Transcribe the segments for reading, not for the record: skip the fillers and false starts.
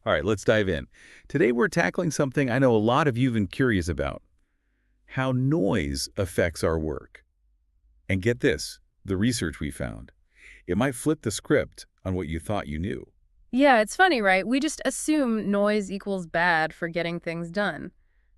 All right, let's dive in. Today we're tackling something I know a lot of you've been curious about, how noise affects our work. And get this, the research we found. It might flip the script on what you thought you knew. Yeah, it's funny, right? We just assume noise equals bad for getting things done.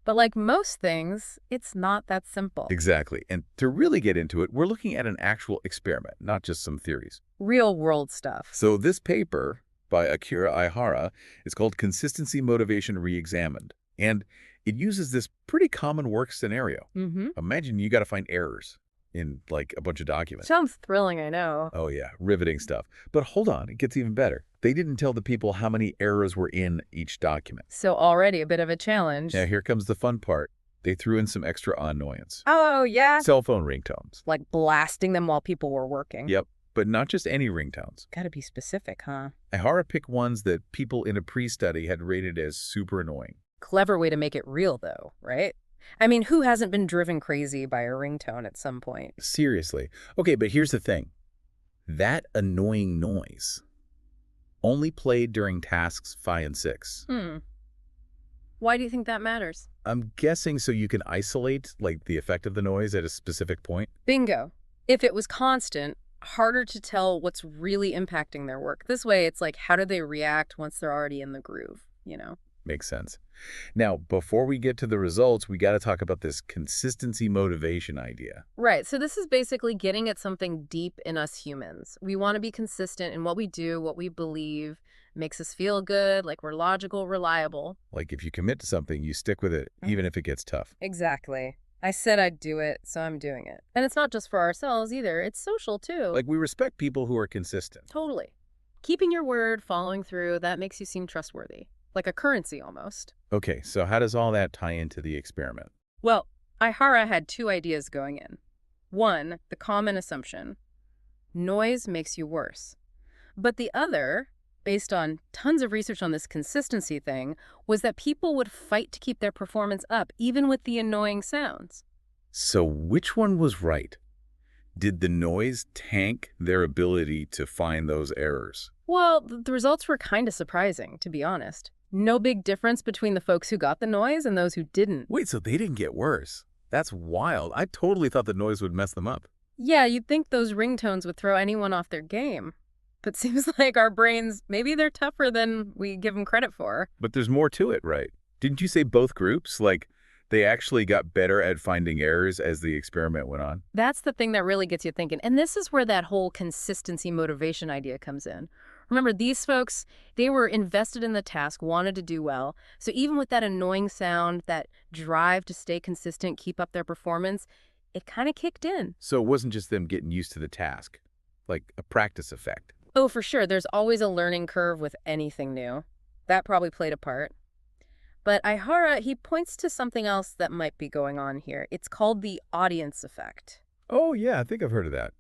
But like most things, it's not that simple. Exactly. And to really get into it, we're looking at an actual experiment, not just some theories. Real world stuff. So this paper by Akira Aihara is called Consistency Motivation Reexamined. And it uses this pretty common work scenario. Mm-hmm. Imagine you got to find errors in like a bunch of documents. Sounds thrilling, I know. Oh yeah, riveting stuff. But hold on, it gets even better. They didn't tell the people how many errors were in each document. So already a bit of a challenge. Now here comes the fun part. They threw in some extra annoyance. Oh, yeah? Cell phone ringtones. Like blasting them while people were working. Yep, but not just any ringtones. Gotta be specific, huh? Ihara picked ones that people in a pre-study had rated as super annoying. Clever way to make it real, though, right? I mean, who hasn't been driven crazy by a ringtone at some point? Seriously. Okay, but here's the thing. That annoying noise only played during tasks 5 and 6. Why do you think that matters? I'm guessing so you can isolate, like, the effect of the noise at a specific point. Bingo. If it was constant, harder to tell what's really impacting their work. This way, it's like, how do they react once they're already in the groove, you know? Makes sense. Now, before we get to the results, we got to talk about this consistency motivation idea. Right. So this is basically getting at something deep in us humans. We want to be consistent in what we do, what we believe, makes us feel good, like we're logical, reliable. Like if you commit to something, you stick with it, even if it gets tough. Exactly. I said I'd do it, so I'm doing it. And it's not just for ourselves either. It's social, too. Like we respect people who are consistent. Totally. Keeping your word, following through, that makes you seem trustworthy. Like a currency, almost. Okay, so how does all that tie into the experiment? Well, Ihara had 2 ideas going in. One, the common assumption, noise makes you worse. But the other, based on tons of research on this consistency thing, was that people would fight to keep their performance up, even with the annoying sounds. So which one was right? Did the noise tank their ability to find those errors? Well, the results were kind of surprising, to be honest. No big difference between the folks who got the noise and those who didn't. Wait, so they didn't get worse? That's wild. I totally thought the noise would mess them up. Yeah, you'd think those ringtones would throw anyone off their game. But seems like our brains, maybe they're tougher than we give them credit for. But there's more to it, right? Didn't you say both groups? Like, they actually got better at finding errors as the experiment went on? That's the thing that really gets you thinking. And this is where that whole consistency motivation idea comes in. Remember, these folks, they were invested in the task, wanted to do well. So even with that annoying sound, that drive to stay consistent, keep up their performance, it kind of kicked in. So it wasn't just them getting used to the task, like a practice effect. Oh, for sure. There's always a learning curve with anything new. That probably played a part. But Ihara, he points to something else that might be going on here. It's called the audience effect. Oh, yeah, I think I've heard of that.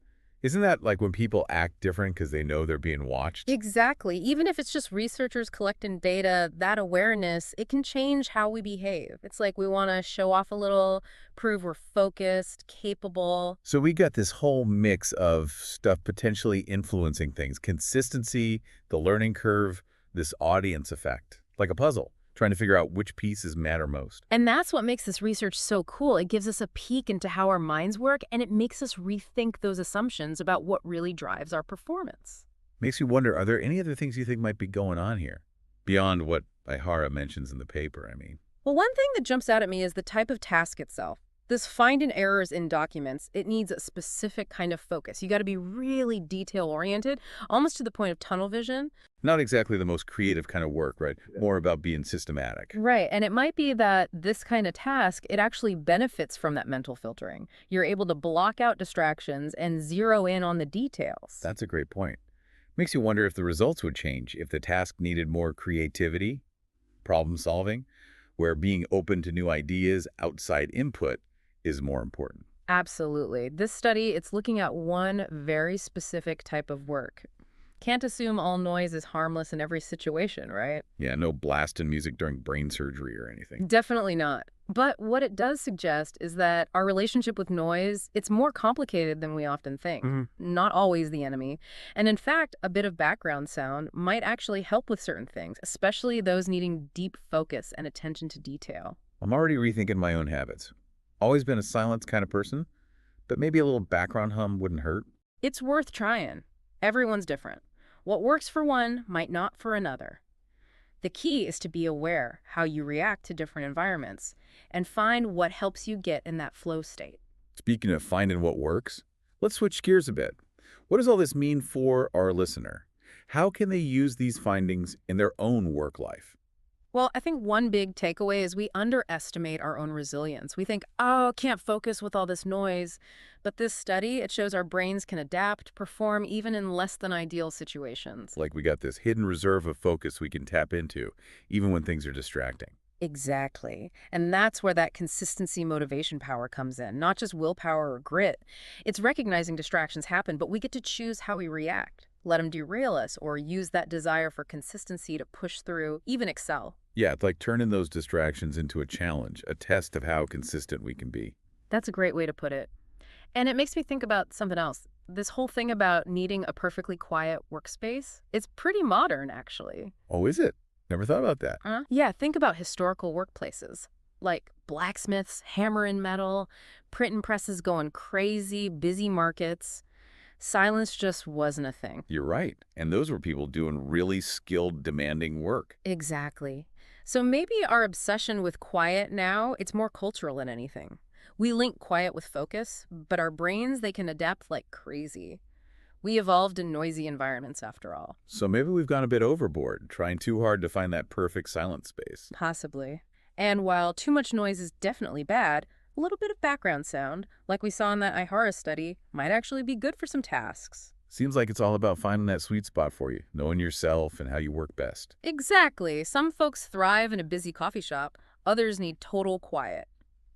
Isn't that like when people act different because they know they're being watched? Exactly. Even if it's just researchers collecting data, that awareness, it can change how we behave. It's like we want to show off a little, prove we're focused, capable. So we got this whole mix of stuff potentially influencing things. Consistency, the learning curve, this audience effect, like a puzzle, trying to figure out which pieces matter most. And that's what makes this research so cool. It gives us a peek into how our minds work, and it makes us rethink those assumptions about what really drives our performance. Makes you wonder, are there any other things you think might be going on here? Beyond what Ihara mentions in the paper, I mean. Well, one thing that jumps out at me is the type of task itself. This finding errors in documents, it needs a specific kind of focus. You got to be really detail-oriented, almost to the point of tunnel vision. Not exactly the most creative kind of work, right? More about being systematic. Right, and it might be that this kind of task, it actually benefits from that mental filtering. You're able to block out distractions and zero in on the details. That's a great point. Makes you wonder if the results would change if the task needed more creativity, problem solving, where being open to new ideas, outside input, is more important. Absolutely. This study, it's looking at one very specific type of work. Can't assume all noise is harmless in every situation, right? Yeah, no blasting music during brain surgery or anything. Definitely not. But what it does suggest is that our relationship with noise, it's more complicated than we often think. Mhm. Not always the enemy. And in fact, a bit of background sound might actually help with certain things, especially those needing deep focus and attention to detail. I'm already rethinking my own habits. Always been a silence kind of person, but maybe a little background hum wouldn't hurt. It's worth trying. Everyone's different. What works for one might not for another. The key is to be aware how you react to different environments and find what helps you get in that flow state. Speaking of finding what works, let's switch gears a bit. What does all this mean for our listener? How can they use these findings in their own work life? Well, I think one big takeaway is we underestimate our own resilience. We think, oh, can't focus with all this noise. But this study, it shows our brains can adapt, perform even in less than ideal situations. Like we got this hidden reserve of focus we can tap into, even when things are distracting. Exactly. And that's where that consistency motivation power comes in, not just willpower or grit. It's recognizing distractions happen, but we get to choose how we react. Let them derail us or use that desire for consistency to push through, even excel. Yeah, it's like turning those distractions into a challenge, a test of how consistent we can be. That's a great way to put it. And it makes me think about something else. This whole thing about needing a perfectly quiet workspace, it's pretty modern, actually. Oh, is it? Never thought about that. Huh? Yeah, think about historical workplaces, like blacksmiths hammering metal, printing presses going crazy, busy markets. Silence just wasn't a thing. You're right. And those were people doing really skilled, demanding work. Exactly. So maybe our obsession with quiet now, it's more cultural than anything. We link quiet with focus, but our brains, they can adapt like crazy. We evolved in noisy environments after all. So maybe we've gone a bit overboard, trying too hard to find that perfect silent space. Possibly. And while too much noise is definitely bad, a little bit of background sound, like we saw in that IHARA study, might actually be good for some tasks. Seems like it's all about finding that sweet spot for you, knowing yourself and how you work best. Exactly. Some folks thrive in a busy coffee shop. Others need total quiet.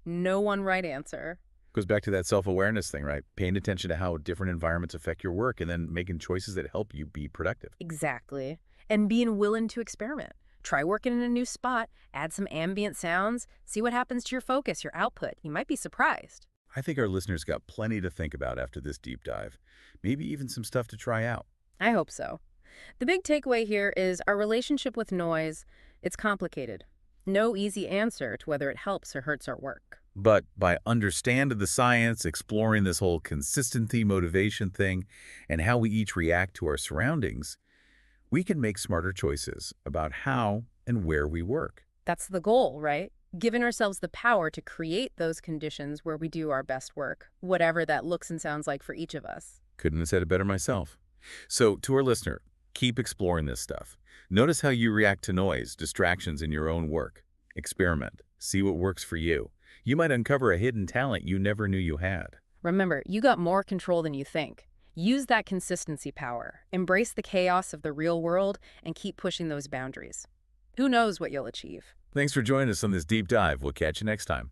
No one right answer. Goes back to that self-awareness thing, right? Paying attention to how different environments affect your work and then making choices that help you be productive. Exactly. And being willing to experiment. Try working in a new spot, add some ambient sounds, see what happens to your focus, your output. You might be surprised. I think our listeners got plenty to think about after this deep dive. Maybe even some stuff to try out. I hope so. The big takeaway here is our relationship with noise, it's complicated. No easy answer to whether it helps or hurts our work. But by understanding the science, exploring this whole consistency motivation thing, and how we each react to our surroundings, we can make smarter choices about how and where we work. That's the goal, right? Giving ourselves the power to create those conditions where we do our best work, whatever that looks and sounds like for each of us. Couldn't have said it better myself. So to our listener, keep exploring this stuff. Notice how you react to noise, distractions in your own work. Experiment. See what works for you. You might uncover a hidden talent you never knew you had. Remember, you got more control than you think. Use that consistency power. Embrace the chaos of the real world and keep pushing those boundaries. Who knows what you'll achieve? Thanks for joining us on this deep dive. We'll catch you next time.